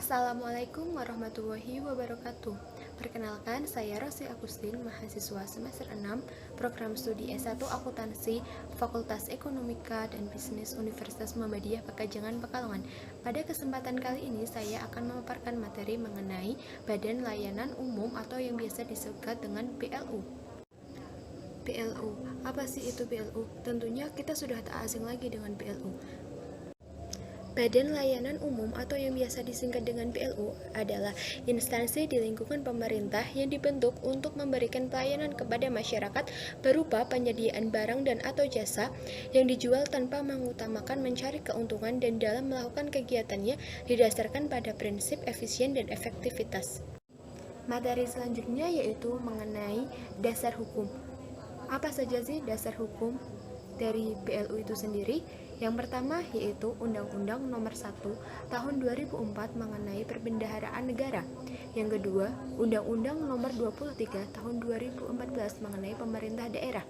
Assalamualaikum warahmatullahi wabarakatuh. Perkenalkan, saya Rosi Agustin, mahasiswa semester 6, program studi S1 Akuntansi, Fakultas Ekonomika dan Bisnis Universitas Muhammadiyah Pekajangan Pekalongan. Pada kesempatan kali ini, saya akan memaparkan materi mengenai Badan Layanan Umum atau yang biasa disingkat dengan BLU. BLU, apa sih itu BLU? Tentunya kita sudah tak asing lagi dengan BLU. Badan Layanan Umum atau yang biasa disingkat dengan BLU adalah instansi di lingkungan pemerintah yang dibentuk untuk memberikan pelayanan kepada masyarakat berupa penyediaan barang dan atau jasa yang dijual tanpa mengutamakan mencari keuntungan dan dalam melakukan kegiatannya didasarkan pada prinsip efisien dan efektivitas. Materi selanjutnya yaitu mengenai dasar hukum. Apa saja sih dasar hukum dari BLU itu sendiri? Yang pertama yaitu Undang-Undang Nomor 1 Tahun 2004 mengenai Perbendaharaan Negara. Yang kedua, Undang-Undang Nomor 23 Tahun 2014 mengenai Pemerintah Daerah.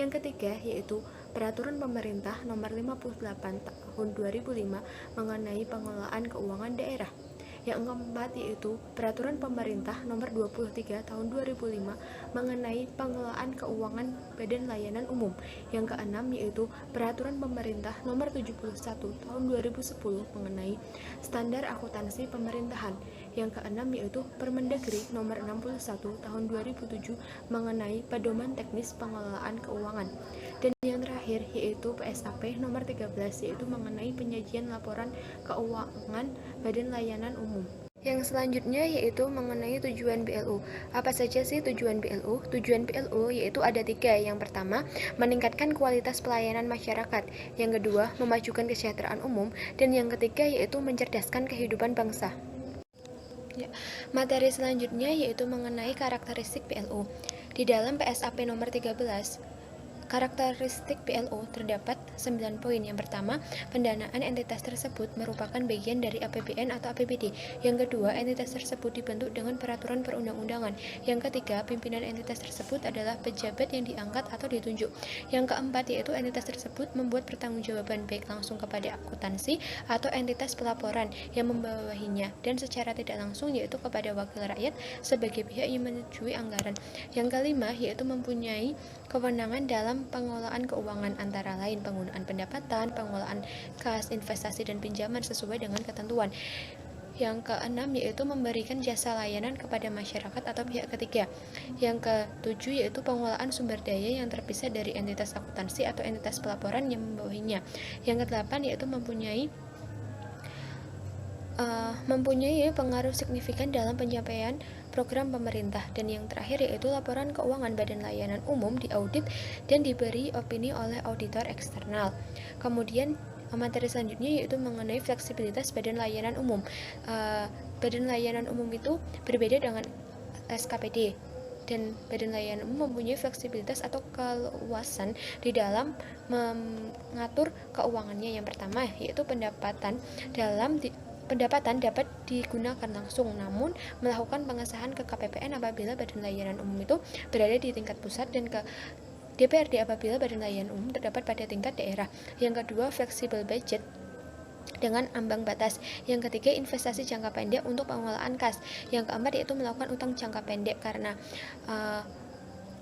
Yang ketiga yaitu Peraturan Pemerintah Nomor 58 Tahun 2005 mengenai Pengelolaan Keuangan Daerah. Yang keempat yaitu Peraturan Pemerintah Nomor 23 Tahun 2005 mengenai Pengelolaan Keuangan Badan Layanan Umum. Yang keenam yaitu Peraturan Pemerintah Nomor 71 Tahun 2010 mengenai Standar Akuntansi Pemerintahan. Yang keenam yaitu Permendagri Nomor 61 Tahun 2007 mengenai Pedoman Teknis Pengelolaan Keuangan. Dan yang terakhir yaitu PSAP Nomor 13 yaitu mengenai penyajian laporan keuangan Badan Layanan Umum. Yang selanjutnya yaitu mengenai tujuan BLU. Apa saja sih tujuan BLU? Tujuan BLU yaitu ada 3. Yang pertama, meningkatkan kualitas pelayanan masyarakat. Yang kedua, memajukan kesejahteraan umum. Dan yang ketiga yaitu mencerdaskan kehidupan bangsa. Materi selanjutnya yaitu mengenai karakteristik BLU. Di dalam PSAP nomor 13, karakteristik BLU terdapat 9 poin. Yang pertama, pendanaan entitas tersebut merupakan bagian dari APBN atau APBD. Yang kedua, entitas tersebut dibentuk dengan peraturan perundang-undangan. Yang ketiga, pimpinan entitas tersebut adalah pejabat yang diangkat atau ditunjuk. Yang keempat, yaitu entitas tersebut membuat pertanggungjawaban baik langsung kepada akuntansi atau entitas pelaporan yang membawahinya dan secara tidak langsung yaitu kepada wakil rakyat sebagai pihak yang menyetujui anggaran. Yang kelima, yaitu mempunyai kewenangan dalam pengelolaan keuangan antara lain penggunaan pendapatan, pengelolaan kas, investasi dan pinjaman sesuai dengan ketentuan. Yang keenam yaitu memberikan jasa layanan kepada masyarakat atau pihak ketiga. Yang ketujuh yaitu pengelolaan sumber daya yang terpisah dari entitas akuntansi atau entitas pelaporan yang membawahinya. Yang kedelapan yaitu mempunyai pengaruh signifikan dalam pencapaian program pemerintah. Dan yang terakhir yaitu laporan keuangan Badan Layanan Umum diaudit dan diberi opini oleh auditor eksternal. Kemudian materi selanjutnya yaitu mengenai fleksibilitas Badan Layanan Umum. Badan Layanan Umum itu berbeda dengan SKPD. Dan Badan Layanan Umum mempunyai fleksibilitas atau keluasan di dalam mengatur keuangannya. Yang pertama yaitu pendapatan dapat digunakan langsung, namun melakukan pengesahan ke KPPN apabila Badan Layanan Umum itu berada di tingkat pusat dan ke DPRD apabila Badan Layanan Umum terdapat pada tingkat daerah. Yang kedua, fleksibel budget dengan ambang batas. Yang ketiga, investasi jangka pendek untuk pengelolaan kas. Yang keempat yaitu melakukan utang jangka pendek. Karena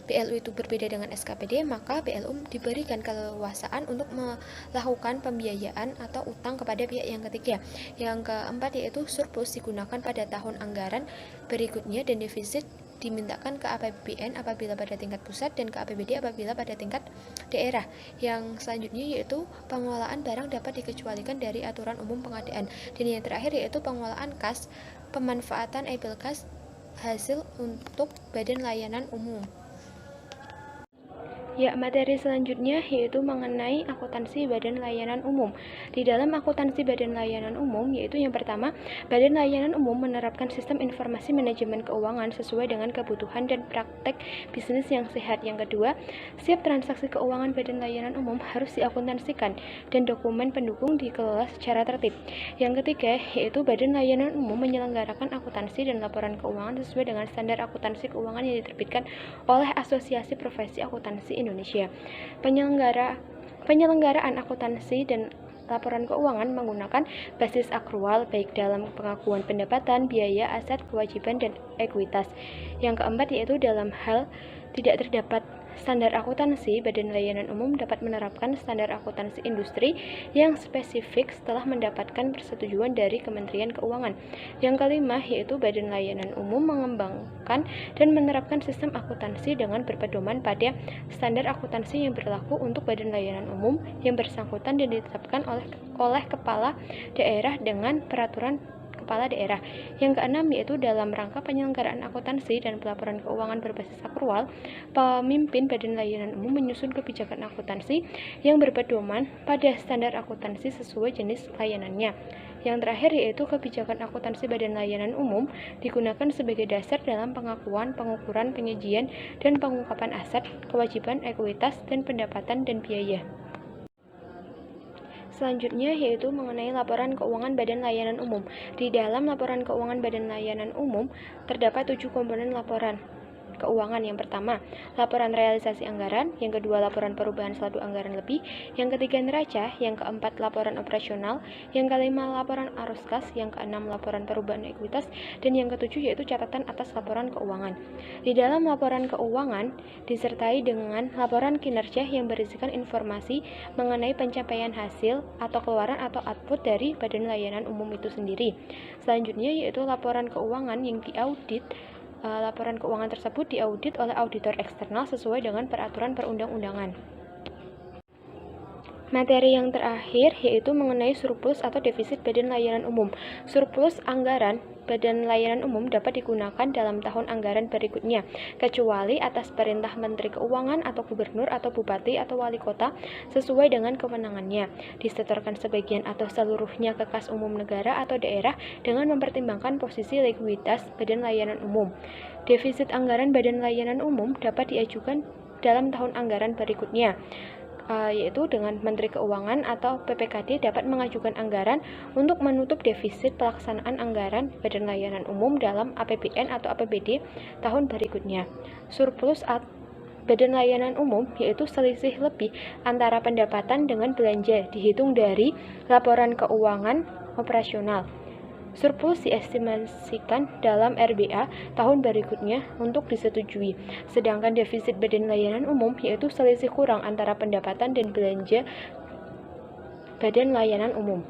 BLU itu berbeda dengan SKPD, maka BLU diberikan keleluasaan untuk melakukan pembiayaan atau utang kepada pihak yang ketiga. Yang keempat yaitu surplus digunakan pada tahun anggaran berikutnya dan defisit dimintakan ke APBN apabila pada tingkat pusat dan ke APBD apabila pada tingkat daerah. Yang selanjutnya yaitu pengelolaan barang dapat dikecualikan dari aturan umum pengadaan. Dan yang terakhir yaitu pengelolaan kas, pemanfaatan able kas hasil untuk Badan Layanan Umum. Materi selanjutnya yaitu mengenai akuntansi Badan Layanan Umum. Di dalam akuntansi Badan Layanan Umum yaitu yang pertama, Badan Layanan Umum menerapkan sistem informasi manajemen keuangan sesuai dengan kebutuhan dan praktek bisnis yang sehat. Yang kedua, setiap transaksi keuangan Badan Layanan Umum harus diakuntansikan dan dokumen pendukung dikelola secara tertib. Yang ketiga, yaitu Badan Layanan Umum menyelenggarakan akuntansi dan laporan keuangan sesuai dengan standar akuntansi keuangan yang diterbitkan oleh Asosiasi Profesi Akuntansi Indonesia. Penyelenggaraan akuntansi dan laporan keuangan menggunakan basis akrual baik dalam pengakuan pendapatan, biaya, aset, kewajiban, dan ekuitas. Yang keempat yaitu dalam hal tidak terdapat standar akuntansi, Badan Layanan Umum dapat menerapkan standar akuntansi industri yang spesifik setelah mendapatkan persetujuan dari Kementerian Keuangan. Yang kelima yaitu Badan Layanan Umum mengembangkan dan menerapkan sistem akuntansi dengan berpedoman pada standar akuntansi yang berlaku untuk Badan Layanan Umum yang bersangkutan dan ditetapkan oleh Kepala Daerah dengan Peraturan Kepala Daerah. Yang keenam yaitu dalam rangka penyelenggaraan akuntansi dan pelaporan keuangan berbasis akrual, pemimpin Badan Layanan Umum menyusun kebijakan akuntansi yang berpedoman pada standar akuntansi sesuai jenis layanannya. Yang terakhir yaitu kebijakan akuntansi Badan Layanan Umum digunakan sebagai dasar dalam pengakuan, pengukuran, penyajian, dan pengungkapan aset, kewajiban, ekuitas, dan pendapatan dan biaya. Selanjutnya yaitu mengenai laporan keuangan Badan Layanan Umum. Di dalam laporan keuangan Badan Layanan Umum terdapat 7 komponen laporan keuangan. Yang pertama, laporan realisasi anggaran, yang kedua laporan perubahan saldo anggaran lebih, yang ketiga neraca, yang keempat laporan operasional, yang kelima laporan arus kas, yang keenam laporan perubahan ekuitas, dan yang ketujuh yaitu catatan atas laporan keuangan. Di dalam laporan keuangan disertai dengan laporan kinerja yang berisikan informasi mengenai pencapaian hasil atau keluaran atau output dari Badan Layanan Umum itu sendiri. Selanjutnya yaitu laporan keuangan yang diaudit. Laporan keuangan tersebut diaudit oleh auditor eksternal sesuai dengan peraturan perundang-undangan. Materi yang terakhir yaitu mengenai surplus atau defisit Badan Layanan Umum. Surplus anggaran Badan Layanan Umum dapat digunakan dalam tahun anggaran berikutnya, kecuali atas perintah Menteri Keuangan atau Gubernur atau Bupati atau Wali Kota sesuai dengan kewenangannya, disetorkan sebagian atau seluruhnya ke kas umum negara atau daerah dengan mempertimbangkan posisi likuiditas Badan Layanan Umum. Defisit anggaran Badan Layanan Umum dapat diajukan dalam tahun anggaran berikutnya, yaitu dengan Menteri Keuangan atau PPKD dapat mengajukan anggaran untuk menutup defisit pelaksanaan anggaran Badan Layanan Umum dalam APBN atau APBD tahun berikutnya. Surplus Badan Layanan Umum yaitu selisih lebih antara pendapatan dengan belanja dihitung dari laporan keuangan operasional. Surplus diestimasikan dalam RBA tahun berikutnya untuk disetujui. Sedangkan defisit Badan Layanan Umum yaitu selisih kurang antara pendapatan dan belanja Badan Layanan Umum.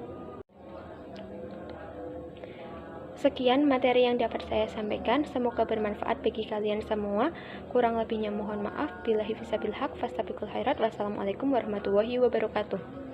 Sekian materi yang dapat saya sampaikan. Semoga bermanfaat bagi kalian semua. Kurang lebihnya mohon maaf. Billahi fisabilil haq, fastabiqul khairat. Wassalamualaikum warahmatullahi wabarakatuh.